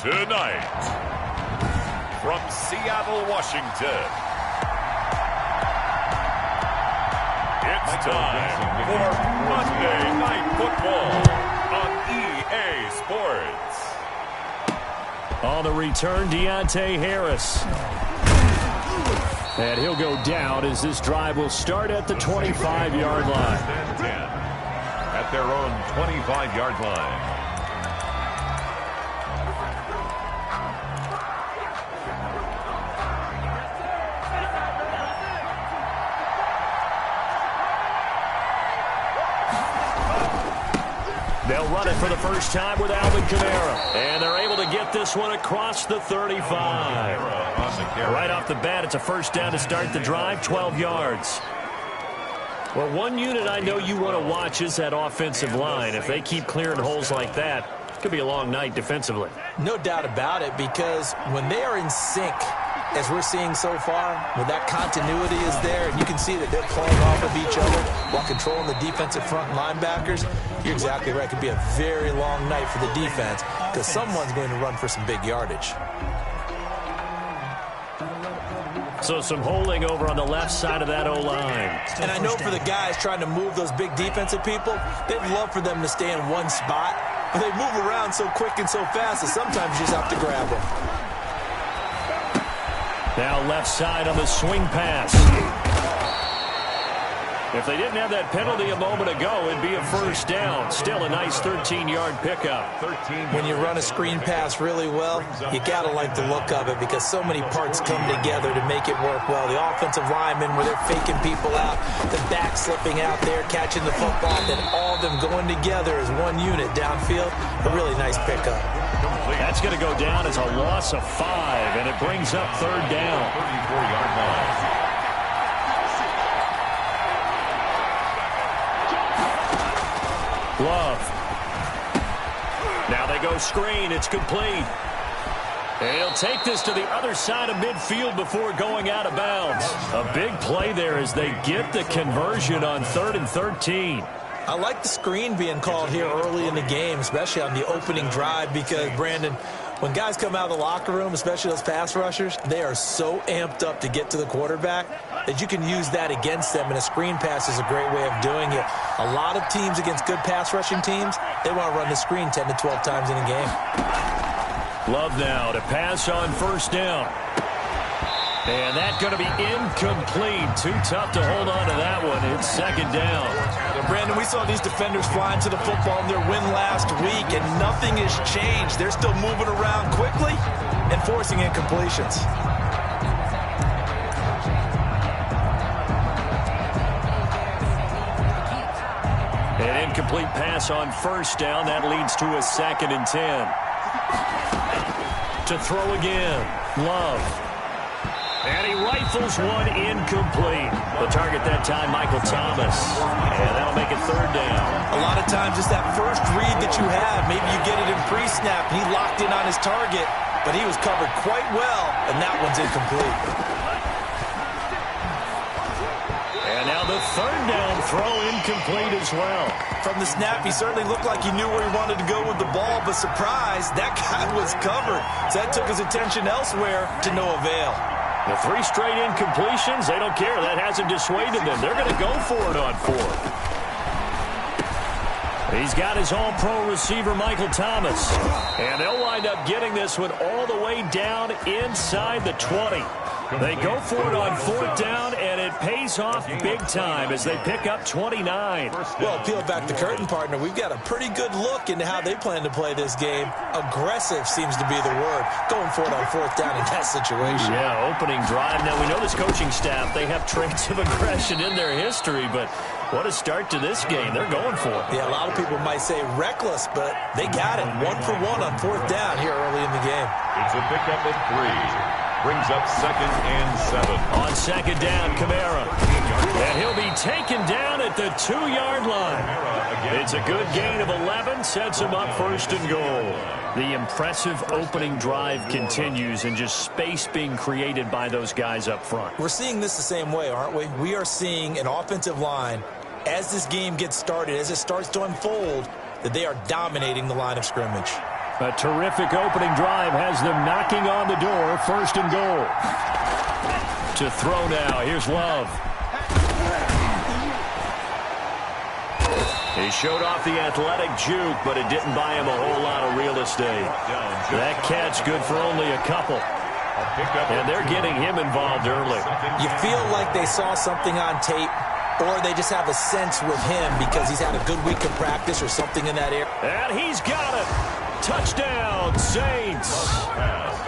Tonight, from Seattle, Washington, it's time for Monday Night Football on EA Sports. On the return, Deontay Harris. And he'll go down as this drive will start at the 25-yard line. At their own 25-yard line. They'll run it for the first time with Alvin Kamara. And they're able to get this one across the 35. Right off the bat, it's a first down to start the drive, 12 yards. Well, one unit I know you want to watch is that offensive line. If they keep clearing holes like that, it could be a long night defensively. No doubt about it, because when they are in sync, as we're seeing so far, when that continuity is there, and you can see that they're playing off of each other while controlling the defensive front linebackers, you're exactly right. It could be a very long night for the defense because someone's going to run for some big yardage. So some holding over on the left side of that O-line. And I know for the guys trying to move those big defensive people, they'd love for them to stay in one spot, but they move around so quick and so fast that sometimes you just have to grab them. Now left side on the swing pass. If they didn't have that penalty a moment ago, it'd be a first down. Still a nice 13-yard pickup. When you run a screen pass really well, you got to like the look of it because so many parts come together to make it work well. The offensive linemen, where they're faking people out, the back slipping out there, catching the football, then all of them going together as one unit downfield. A really nice pickup. That's going to go down as a loss of 5, and it brings up third down. 34-yard line. Love. Now they go screen. It's complete. And he'll take this to the other side of midfield before going out of bounds. A big play there as they get the conversion on 3rd and 13. I like the screen being called here early in the game, especially on the opening drive, because, Brandon, when guys come out of the locker room, especially those pass rushers, they are so amped up to get to the quarterback that you can use that against them, and a screen pass is a great way of doing it. A lot of teams against good pass rushing teams, they want to run the screen 10 to 12 times in a game. Love now to pass on first down. And that's going to be incomplete. Too tough to hold on to that one. It's second down. Well, Brandon, we saw these defenders flying to the football in their win last week, and nothing has changed. They're still moving around quickly and forcing incompletions. An incomplete pass on first down. That leads to a 2nd and 10. To throw again. Love. And he rifles one incomplete. The target that time, Michael Thomas. And that'll make it third down. A lot of times, just that first read that you have, maybe you get it in pre-snap, and he locked in on his target, but he was covered quite well, and that one's incomplete. And now the third down throw incomplete as well. From the snap, he certainly looked like he knew where he wanted to go with the ball, but surprise, that guy was covered. So that took his attention elsewhere to no avail. The 3 straight incompletions, they don't care. That hasn't dissuaded them. They're going to go for it on 4th. He's got his all-pro receiver, Michael Thomas. And they'll wind up getting this one all the way down inside the 20. They go for it on 4th down, and it pays off big time as they pick up 29. Well, peel back the curtain, partner. We've got a pretty good look into how they plan to play this game. Aggressive seems to be the word. Going for it on 4th down in that situation. Yeah, opening drive. Now, we know this coaching staff, they have traits of aggression in their history, but what a start to this game. They're going for it. Yeah, a lot of people might say reckless, but they got it. 1 for 1 on 4th down here early in the game. It's a pickup of 3. Brings up 2nd and 7. On 2nd down, Kamara. And he'll be taken down at the 2-yard line. It's a good gain of 11. Sets him up 1st and goal. The impressive opening drive continues, and just space being created by those guys up front. We're seeing this the same way, aren't we? We are seeing an offensive line, as this game gets started, as it starts to unfold, that they are dominating the line of scrimmage. A terrific opening drive has them knocking on the door. First and goal. To throw now. Here's Love. He showed off the athletic juke, but it didn't buy him a whole lot of real estate. That catch good for only a couple. And they're getting him involved early. You feel like they saw something on tape, or they just have a sense with him because he's had a good week of practice or something in that area. And he's got it. Touchdown, Saints.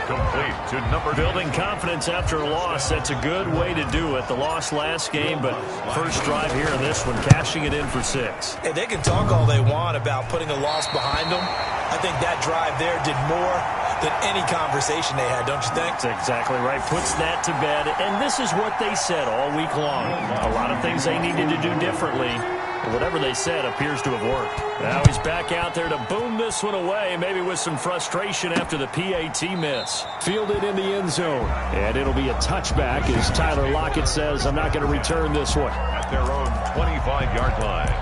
Complete to number. Building confidence after a loss, that's a good way to do it. The loss last game, but first drive here in this one, cashing it in for 6. Hey, they can talk all they want about putting a loss behind them. I think that drive there did more than any conversation they had, don't you think? That's exactly right. Puts that to bed, and this is what they said all week long. A lot of things they needed to do differently. Whatever they said appears to have worked. Now he's back out there to boom this one away, maybe with some frustration after the PAT miss. Fielded in the end zone, and it'll be a touchback as Tyler Lockett says, I'm not going to return this one. At their own 25-yard line.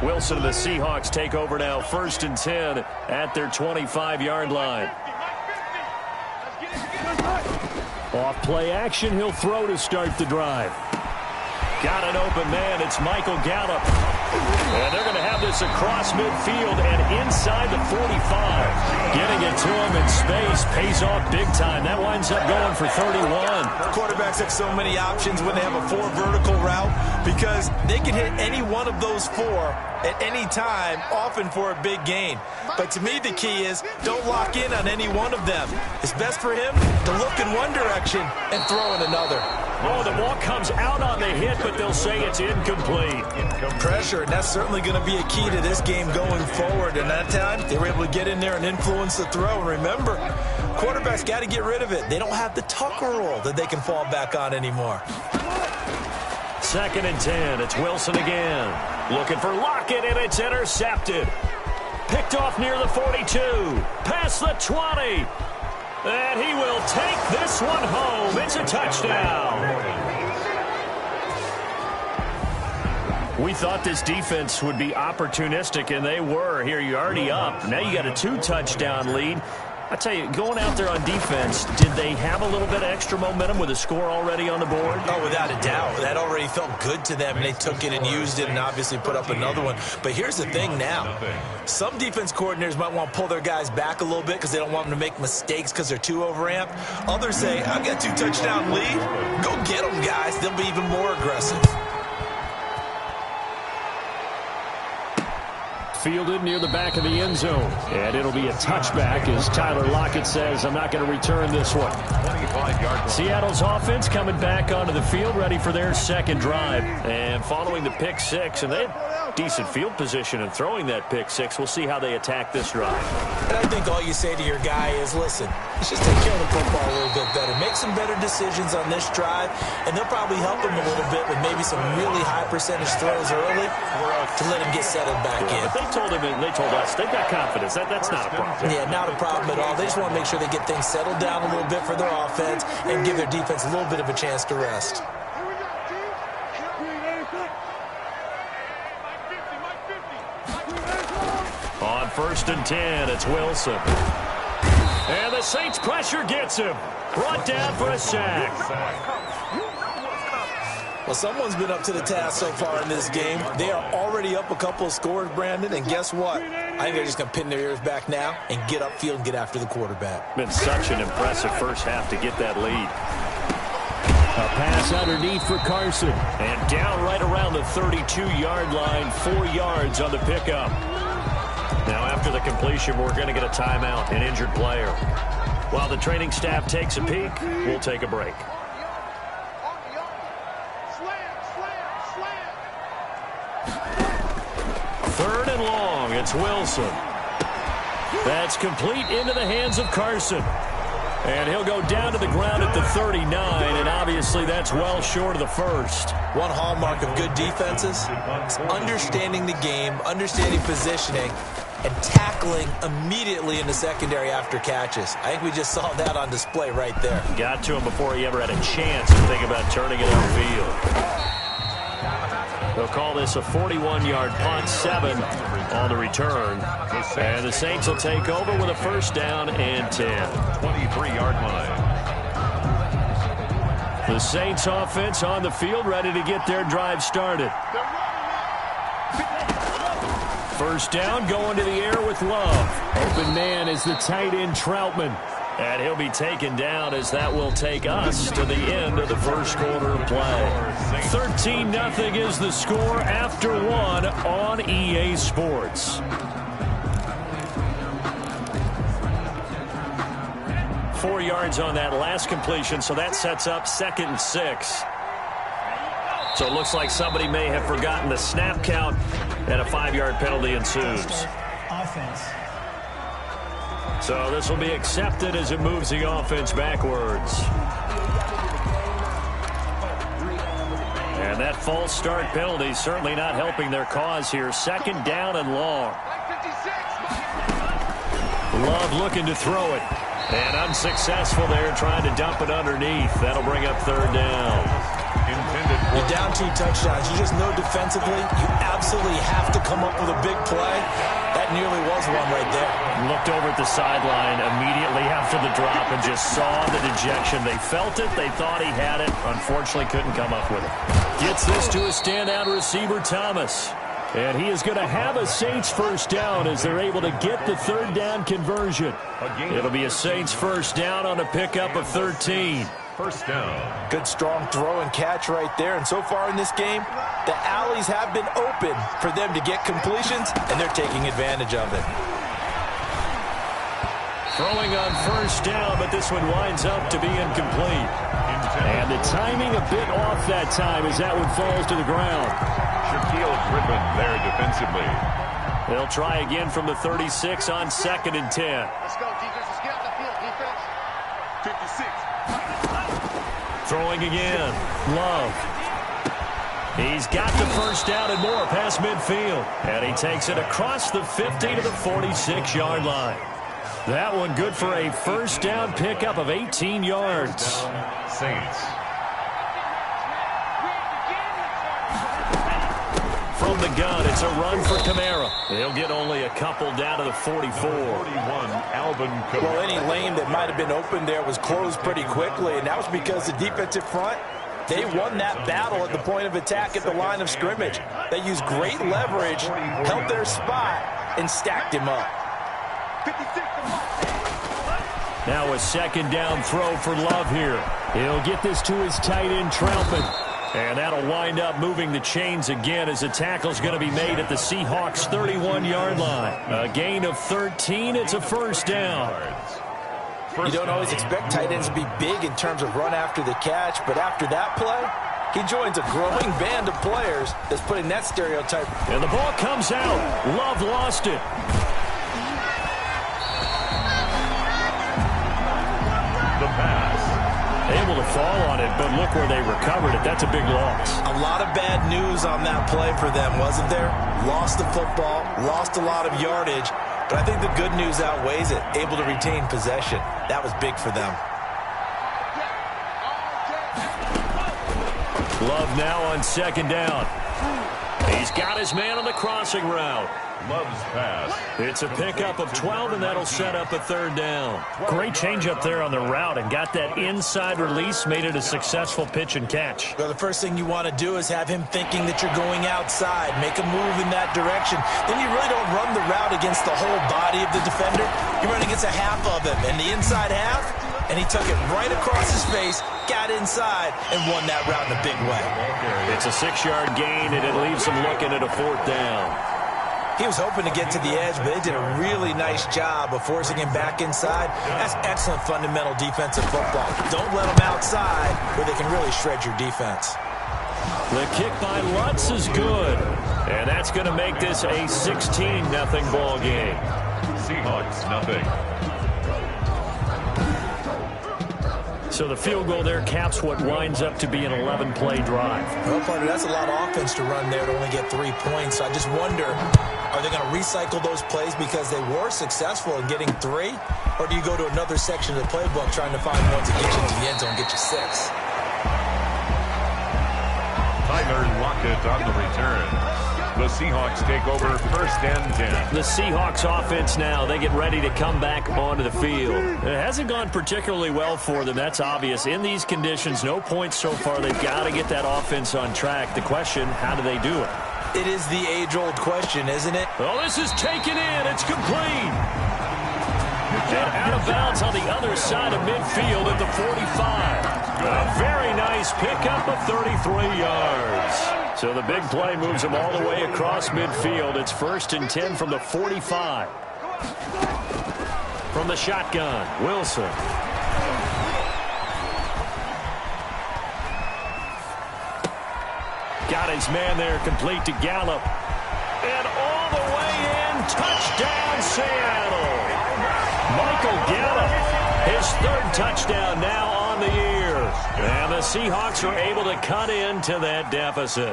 Wilson and the Seahawks take over now, 1st and 10 at their 25-yard line. Off play action, he'll throw to start the drive. Got an open man, it's Michael Gallup. And they're going to have this across midfield and inside the 45. Getting it to him in space pays off big time. That winds up going for 31. Quarterbacks have so many options when they have a 4 vertical route because they can hit any one of those 4 at any time, often for a big gain. But to me, the key is don't lock in on any one of them. It's best for him to look in one direction and throw in another. Oh, the ball comes out on the hit, but they'll say it's incomplete. Pressure, and that's certainly going to be a key to this game going forward. And that time, they were able to get in there and influence the throw. And remember, quarterbacks got to get rid of it. They don't have the Tucker roll that they can fall back on anymore. 2nd and 10. It's Wilson again. Looking for Lockett, and it's intercepted. Picked off near the 42. Past the 20. And he will take this one home. It's a touchdown. We thought this defense would be opportunistic, and they were. Here, you're already up. Now you got a 2-touchdown lead. I tell you, going out there on defense, did they have a little bit of extra momentum with a score already on the board? Oh, without a doubt. That already felt good to them, and they took it and used it and obviously put up another one. But here's the thing now. Some defense coordinators might want to pull their guys back a little bit because they don't want them to make mistakes because they're too overamped. Others say, I've got a 2-touchdown lead. Go get them, guys. They'll be even more aggressive. Fielded near the back of the end zone. And it'll be a touchback as Tyler Lockett says, I'm not going to return this one. 25-yard line. Seattle's offense coming back onto the field, ready for their second drive. And following the pick 6, and they have decent field position in throwing that pick 6. We'll see how they attack this drive. And I think all you say to your guy is, listen, let's just take care of the football a little bit better. Make some better decisions on this drive, and they'll probably help him a little bit with maybe some really high percentage throws early to let him get settled back in. But they told him and they told us they've got confidence. That's not a problem. Yeah, not a problem at all. They just want to make sure they get things settled down a little bit for their offense and give their defense a little bit of a chance to rest. On 1st and 10, it's Wilson. And the Saints pressure gets him. Brought down for a sack. Well, someone's been up to the task so far in this game. They are already up a couple of scores, Brandon, and guess what? I think they're just going to pin their ears back now and get upfield and get after the quarterback. Been such an impressive first half to get that lead. A pass underneath for Carson. And down right around the 32-yard line, 4 yards on the pickup. Now after the completion, we're going to get a timeout, an injured player. While the training staff takes a peek, we'll take a break. Third and long, it's Wilson. That's complete into the hands of Carson. And he'll go down to the ground at the 39, and obviously that's well short of the first. One hallmark of good defenses is understanding the game, understanding positioning, and tackling immediately in the secondary after catches. I think we just saw that on display right there. Got to him before he ever had a chance to think about turning it upfield. The They'll call this a 41-yard punt, 7 on the return. And the Saints will take over with a first down and 10. 23-yard line. The Saints offense on the field, ready to get their drive started. First down, going to the air with Love. Open man is the tight end Troutman. And he'll be taken down as that will take us to the end of the first quarter of play. 13-0 is the score after 1 on EA Sports. 4 yards on that last completion, so that sets up 2nd and 6. So it looks like somebody may have forgotten the snap count, and a 5-yard penalty ensues. Offense. So this will be accepted as it moves the offense backwards. And that false start penalty certainly not helping their cause here. 2nd down and long. Love looking to throw it. And unsuccessful there, trying to dump it underneath. That'll bring up 3rd down. You're down 2 touchdowns. You just know defensively you absolutely have to come up with a big play. That nearly was one right there. Looked over at the sideline immediately after the drop and just saw the dejection. They felt it. They thought he had it. Unfortunately, couldn't come up with it. Gets this to a standout receiver, Thomas. And he is going to have a Saints first down as they're able to get the 3rd down conversion. It'll be a Saints first down on a pickup of 13. First down. Good strong throw and catch right there. And so far in this game, the alleys have been open for them to get completions, and they're taking advantage of it. Throwing on first down, but this one winds up to be incomplete. And the timing a bit off that time as that one falls to the ground. Shaquille Griffin there defensively. They'll try again from the 36 on 2nd and 10. Let's go, defense. Let's get off the field, defense. 56. Throwing again. Love. He's got the first down and more past midfield. And he takes it across the 50 to the 46-yard line. That one good for a first down pickup of 18 yards. Saints. From the gun, it's a run for Kamara. He'll get only a couple down to the 44. 41, Alvin Kamara. Well, any lane that might have been open there was closed pretty quickly, and that was because the defensive front, they won that battle at the point of attack at the line of scrimmage. They used great leverage, held their spot, and stacked him up. Now a 2nd down throw for Love here. He'll get this to his tight end, Troutman. And that'll wind up moving the chains again as the tackle's going to be made at the Seahawks' 31-yard line. A gain of 13. It's a first down. You don't always expect tight ends to be big in terms of run after the catch, but after that play, he joins a growing band of players that's putting that stereotype. And the ball comes out. Love lost it. The pass. Able to fall on it, but look where they recovered it. That's a big loss. A lot of bad news on that play for them, wasn't there? Lost the football, lost a lot of yardage, but I think the good news outweighs it. Able to retain possession. That was big for them. Love now on 2nd down. He's got his man on the crossing route. Love's pass. It's a pickup of 12, and that'll set up a 3rd down. Great change up there on the route and got that inside release, made it a successful pitch and catch. Well, the first thing you want to do is have him thinking that you're going outside, make a move in that direction. Then you really don't run the route against the whole body of the defender. You run against a half of him, and the inside half, and he took it right across his face, got inside, and won that route in a big way. It's a 6-yard gain, and it leaves him looking at a 4th down. He was hoping to get to the edge, but they did a really nice job of forcing him back inside. That's excellent fundamental defensive football. Don't let them outside where they can really shred your defense. The kick by Lutz is good, and that's going to make this a 16-0 ball game. Seahawks, nothing. So the field goal there caps what winds up to be an 11-play drive. Well, partner, that's a lot of offense to run there to only get 3 points. I just wonder, are they going to recycle those plays because they were successful in getting 3? Or do you go to another section of the playbook trying to find ones that get you into the end zone and get you 6? Tyler Lockett on the return. The Seahawks take over 1st and 10. The Seahawks offense now, they get ready to come back onto the field. It hasn't gone particularly well for them, that's obvious. In these conditions, no points so far. They've got to get that offense on track. The question, how do they do it? It is the age-old question, isn't it? Well, this is taken in. It's complete. And out of bounds on the other side of midfield at the 45. A very nice pickup of 33 yards. So the big play moves them all the way across midfield. It's 1st and 10 from the 45. From the shotgun, Wilson. Got his man there, complete to Gallup. And all the way in, touchdown Seattle. Michael Gallup, his 3rd touchdown now on the year. And the Seahawks are able to cut into that deficit.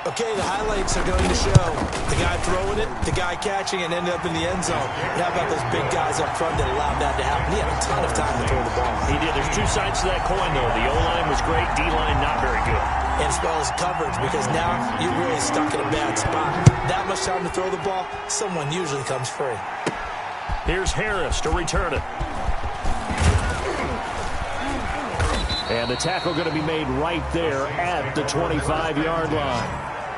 Okay, the highlights are going to show the guy throwing it, the guy catching it, and ended up in the end zone. And how about those big guys up front that allowed that to happen? He had a ton of time to throw the ball. He did. There's 2 sides to that coin, though. The O-line was great, D-line not very good. And as well as coverage, because now you're really stuck in a bad spot. That much time to throw the ball, someone usually comes free. Here's Harris to return it. And the tackle going to be made right there at the 25-yard line.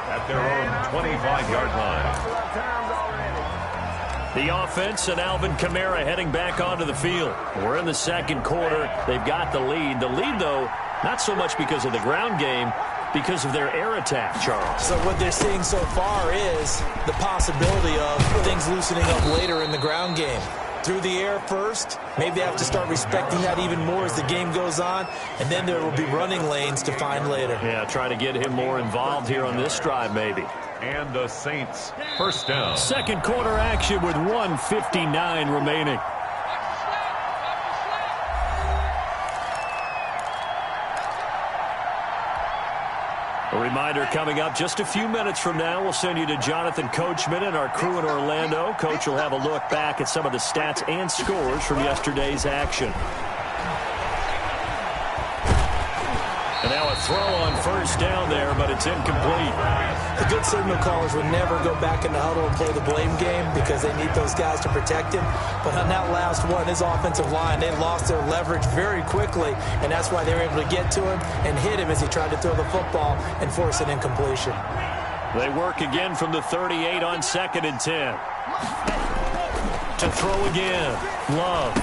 At their own 25-yard line. The offense and Alvin Kamara heading back onto the field. We're in the 2nd quarter. They've got the lead. The lead, though, not so much because of the ground game, because of their air attack, Charles. So what they're seeing so far is the possibility of things loosening up later in the ground game. Through the air first, maybe they have to start respecting that even more as the game goes on, and then there will be running lanes to find later. Yeah, try to get him more involved here on this drive, maybe. And the Saints, 1st down. 2nd quarter action with 1:59 remaining. A reminder coming up just a few minutes from now. We'll send you to Jonathan Coachman and our crew in Orlando. Coach will have a look back at some of the stats and scores from yesterday's action. And now a throw on 1st down there, but it's incomplete. The good signal callers would never go back in the huddle and play the blame game because they need those guys to protect him. But on that last one, his offensive line, they lost their leverage very quickly, and that's why they were able to get to him and hit him as he tried to throw the football and force an incompletion. They work again from the 38 on 2nd and 10. To throw again, Love.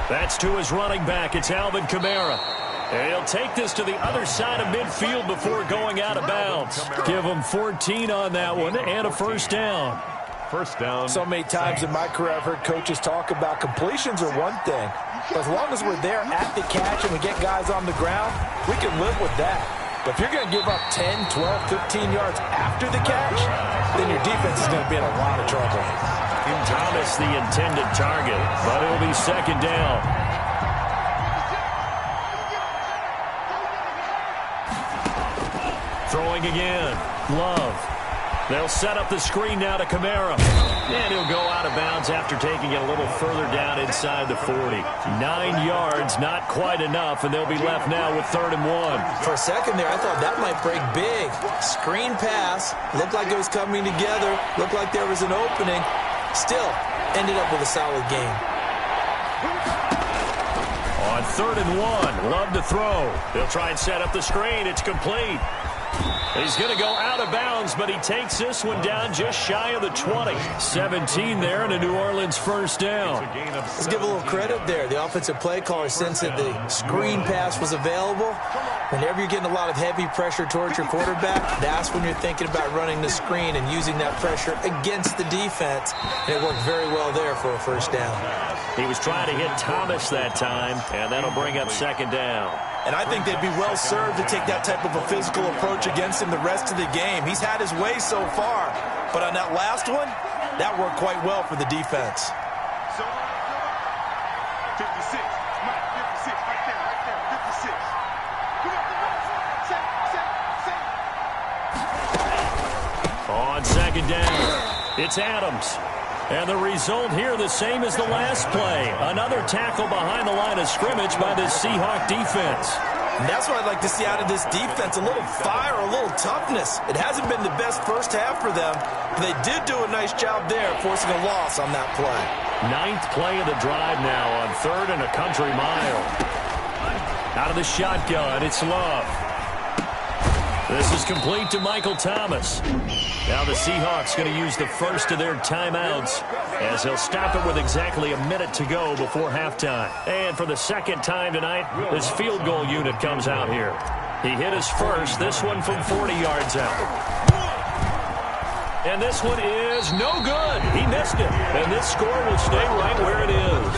That's to his running back. It's Alvin Kamara. And he'll take this to the other side of midfield before going out of bounds. Give him 14 on that one and a 1st down. 1st down. So many times in my career I've heard coaches talk about completions are one thing. But as long as we're there at the catch and we get guys on the ground, we can live with that. But if you're going to give up 10, 12, 15 yards after the catch, then your defense is going to be in a lot of trouble. Thomas the intended target, but it'll be 2nd down. Throwing again. Love. They'll set up the screen now to Kamara. And he'll go out of bounds after taking it a little further down inside the 40. 9 yards, not quite enough, and they'll be left now with 3rd and 1. For a second there, I thought that might break big. Screen pass. Looked like it was coming together. Looked like there was an opening. Still, ended up with a solid game. On 3rd and 1, Love to throw. They'll try and set up the screen. It's complete. He's going to go out of bounds, but he takes this one down just shy of the 20. 17 there and a New Orleans 1st down. Let's give a little credit there. The offensive play caller sensed that the screen pass was available. Whenever you're getting a lot of heavy pressure towards your quarterback, that's when you're thinking about running the screen and using that pressure against the defense. And it worked very well there for a 1st down. He was trying to hit Thomas that time, and that'll bring up 2nd down. And I think they'd be well served to take that type of a physical approach against him the rest of the game. He's had his way so far, but on that last one, that worked quite well for the defense. 56, Mike, 56, right there, 56. Come on, On 2nd down, it's Adams. And the result here the same as the last play. Another tackle behind the line of scrimmage by the Seahawk defense. And that's what I'd like to see out of this defense, a little fire, a little toughness. It hasn't been the best first half for them, but they did do a nice job there, forcing a loss on that play. 9th play of the drive now on 3rd and a country mile. Out of the shotgun, it's Love. This is complete to Michael Thomas. Now the Seahawks going to use the first of their timeouts as they'll stop it with exactly a minute to go before halftime. And for the second time tonight, this field goal unit comes out here. He hit his first, this one from 40 yards out. And this one is no good. He missed it. And this score will stay right where it is.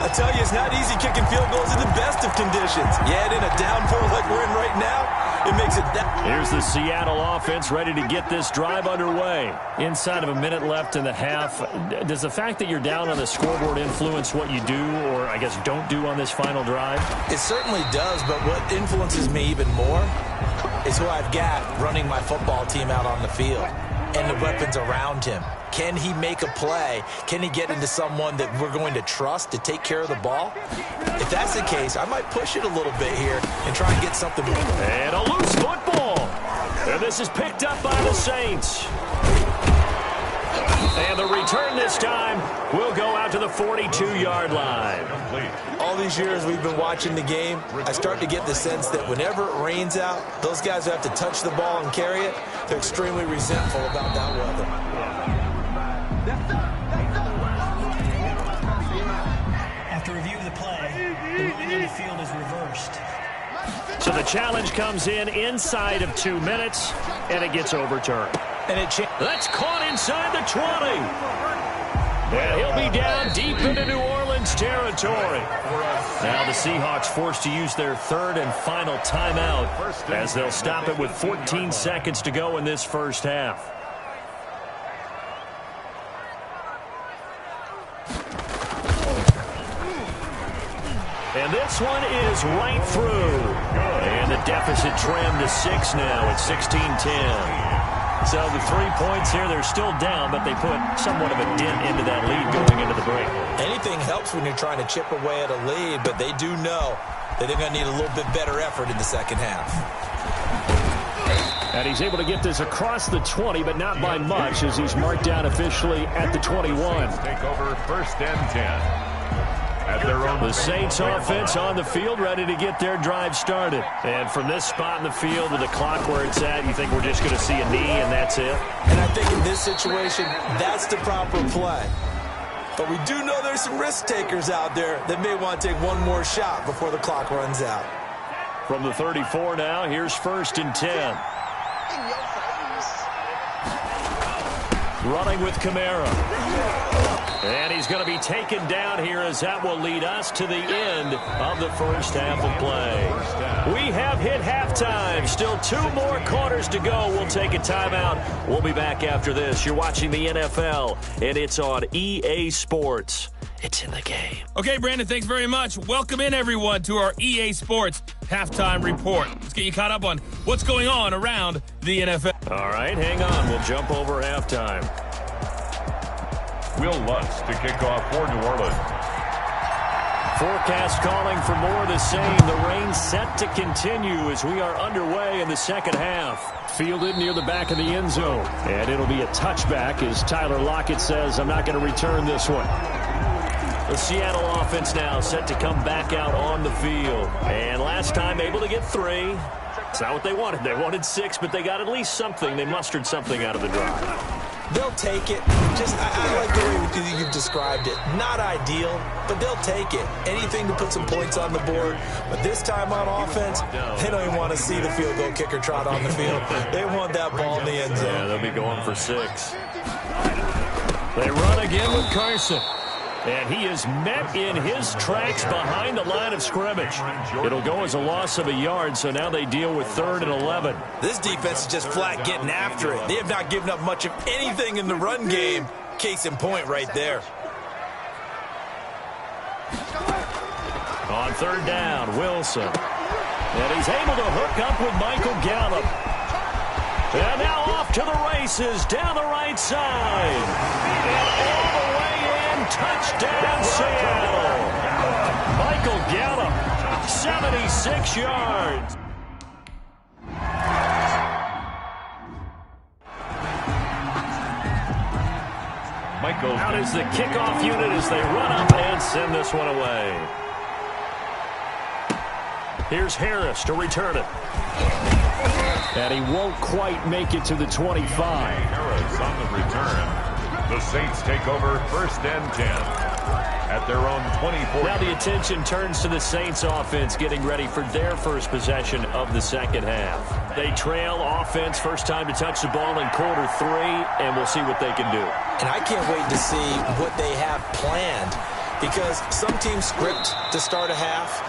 I tell you, it's not easy kicking field goals in the best of conditions. Yet in a downpour like we're in right now, it makes it that. Here's the Seattle offense ready to get this drive underway. Inside of a minute left in the half, does the fact that you're down on the scoreboard influence what you do, or I guess don't do on this final drive? It certainly does, but what influences me even more is who I've got running my football team out on the field and the weapons around him. Can he make a play? Can he get into someone that we're going to trust to take care of the ball? If that's the case, I might push it a little bit here and try and get something. And a loose football. And this is picked up by the Saints. And the return this time will go out to the 42-yard line. All these years we've been watching the game, I start to get the sense that whenever it rains out, those guys who have to touch the ball and carry it, they're extremely resentful about that weather. After review of the play, the ruling on the field is reversed. So the challenge comes in inside of 2 minutes, and it gets overturned. And that's caught inside the 20. And he'll be down deep into New Orleans territory. Now the Seahawks forced to use their 3rd and final timeout as they'll stop it with 14 seconds to go in this first half. And this one is right through. And the deficit trimmed to 6 now at 16-10. So the 3 points here, they're still down, but they put somewhat of a dent into that lead going into the break. Anything helps when you're trying to chip away at a lead, but they do know that they're going to need a little bit better effort in the second half. And he's able to get this across the 20, but not by much, as he's marked down officially at the 21. Take over 1st and 10. At their own. The Saints offense on the field, ready to get their drive started. And from this spot in the field to the clock where it's at, you think we're just going to see a knee and that's it? And I think in this situation, that's the proper play. But we do know there's some risk takers out there that may want to take one more shot before the clock runs out. From the 34 now, here's 1st and 10. Running with Kamara. And he's going to be taken down here as that will lead us to the end of the first half of play. We have hit halftime. Still 2 more quarters to go. We'll take a timeout. We'll be back after this. You're watching the NFL, and it's on EA Sports. It's in the game. Okay, Brandon, thanks very much. Welcome in, everyone, to our EA Sports Halftime Report. Let's get you caught up on what's going on around the NFL. All right, hang on. We'll jump over halftime. Will Lutz to kick off for New Orleans. Forecast calling for more of the same. The rain set to continue as we are underway in the second half. Fielded near the back of the end zone. And it'll be a touchback as Tyler Lockett says, I'm not going to return this one. The Seattle offense now set to come back out on the field. And last time able to get 3. It's not what they wanted. They wanted 6, but they got at least something. They mustered something out of the drive. They'll take it. I like the way you've described it. Not ideal, but they'll take it. Anything to put some points on the board. But this time on offense, they don't even want to see the field goal kicker trot on the field. They want that ball in the end zone. Yeah, they'll be going for 6. They run again with Carson. And he is met in his tracks behind the line of scrimmage. It'll go as a loss of a yard, so now they deal with 3rd and 11. This defense is just flat getting after it. They have not given up much of anything in the run game. Case in point right there. On 3rd down, Wilson. And he's able to hook up with Michael Gallup. And now off to the races down the right side. And all the way in, touchdown Seattle. Michael Gallup 76 yards. Out is the kickoff unit as they run up and send this one away. Here's Harris to return it. And he won't quite make it to the 25. Harris on the return. The Saints take over 1st and 10 at their own 24. Now the attention turns to the Saints offense getting ready for their first possession of the second half. They trail offense, first time to touch the ball in Q3, and we'll see what they can do. And I can't wait to see what they have planned, because some teams script to start a half.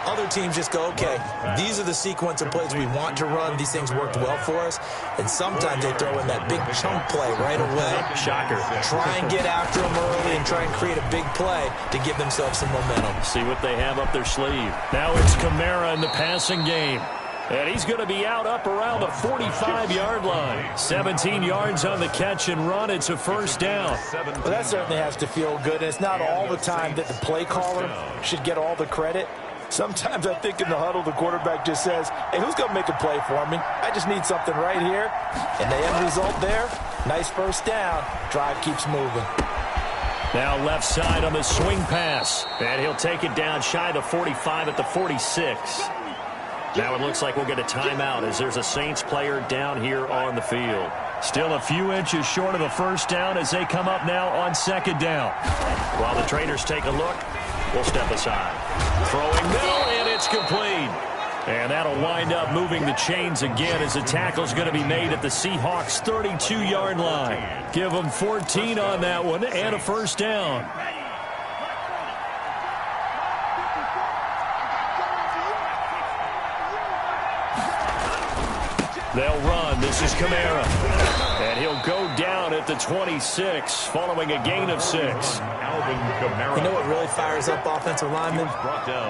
Other teams just go, okay, these are the sequence of plays we want to run. These things worked well for us. And sometimes they throw in that big chunk play right away. Shocker. Try and get after them early and try and create a big play to give themselves some momentum. See what they have up their sleeve. Now it's Kamara in the passing game. And he's going to be out up around the 45-yard line. 17 yards on the catch and run. It's a first down. Well, that certainly has to feel good. And it's not all the time that the play caller should get all the credit. Sometimes I think in the huddle, the quarterback just says, hey, who's going to make a play for me? I just need something right here. And the end result there, nice first down. Drive keeps moving. Now left side on the swing pass. And he'll take it down shy of the 45 at the 46. Now it looks like we'll get a timeout as there's a Saints player down here on the field. Still a few inches short of a first down as they come up now on second down. While the traders take a look, we'll step aside. Throwing middle, and it's complete. And that'll wind up moving the chains again as the tackle's going to be made at the Seahawks' 32-yard line. Give them 14 on that one and a first down. They'll run. This is Kamara. And he'll go down at the 26 following a gain of 6. You know what really fires up offensive linemen?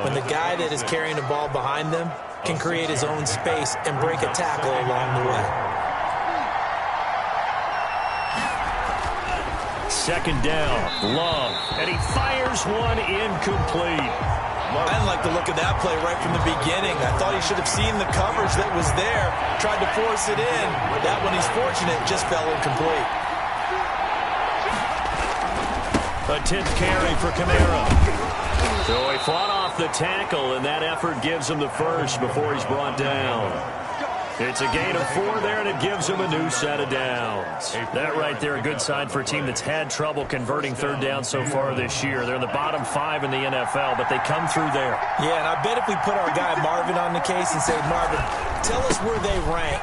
When the guy that is carrying the ball behind them can create his own space and break a tackle along the way. Second down, Love. And he fires one incomplete. I didn't like the look of that play right from the beginning. I thought he should have seen the coverage that was there, tried to force it in. That one, he's fortunate, just fell incomplete. A 10th carry for Kamara. So he fought off the tackle, and that effort gives him the first before he's brought down. It's a gain of 4 there, and it gives him a new set of downs. That right there, a good sign for a team that's had trouble converting third down so far this year. They're in the bottom 5 in the NFL, but they come through there. Yeah, and I bet if we put our guy Marvin on the case and say, Marvin, tell us where they rank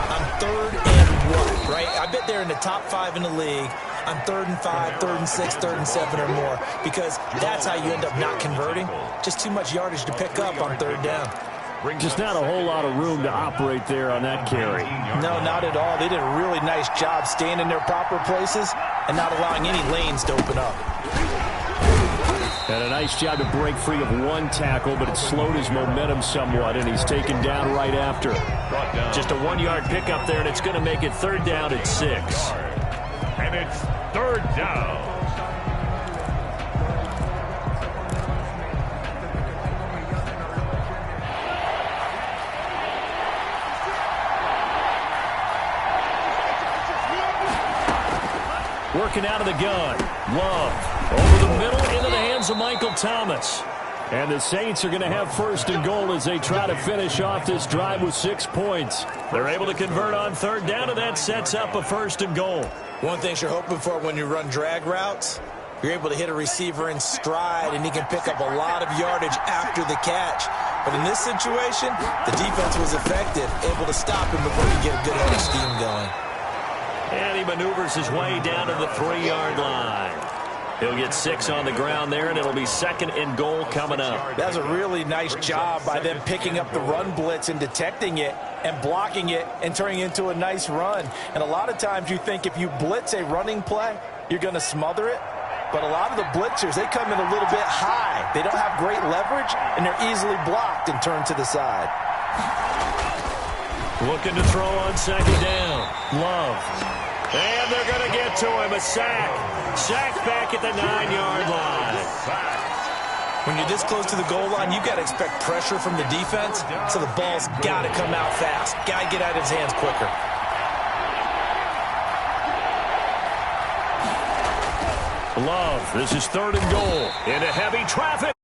on 3rd and what, right? I bet they're in the top 5 in the league on 3rd and 5, 3rd and 6, 3rd and 7 or more, because that's how you end up not converting. Just too much yardage to pick up on 3rd down. Just not a whole lot of room to operate there on that carry. No, not at all. They did a really nice job staying in their proper places and not allowing any lanes to open up. And a nice job to break free of one tackle, but it slowed his momentum somewhat, and he's taken down right after. Just a 1-yard pickup there, and it's going to make it 3rd down at 6. And it's 3rd down. Working out of the gun. Love. Over the middle into the hands of Michael Thomas. And the Saints are going to have 1st and goal as they try to finish off this drive with 6 points. They're able to convert on 3rd down, and that sets up a 1st and goal. One thing you're hoping for when you run drag routes, you're able to hit a receiver in stride, and he can pick up a lot of yardage after the catch. But in this situation, the defense was effective, able to stop him before he get a good head of steam going. And he maneuvers his way down to the 3-yard line. He'll get 6 on the ground there, and it'll be 2nd and goal coming up. That was a really nice job by them picking up the run blitz and detecting it and blocking it and turning it into a nice run. And a lot of times you think if you blitz a running play, you're going to smother it. But a lot of the blitzers, they come in a little bit high. They don't have great leverage, and they're easily blocked and turned to the side. Looking to throw on 2nd down. Love. And they're going to get to him. A sack. Sack back at the 9-yard line. When you're this close to the goal line, you got to expect pressure from the defense, so the ball's got to come out fast. Got to get out of his hands quicker. Love, this is 3rd and goal. Into heavy traffic.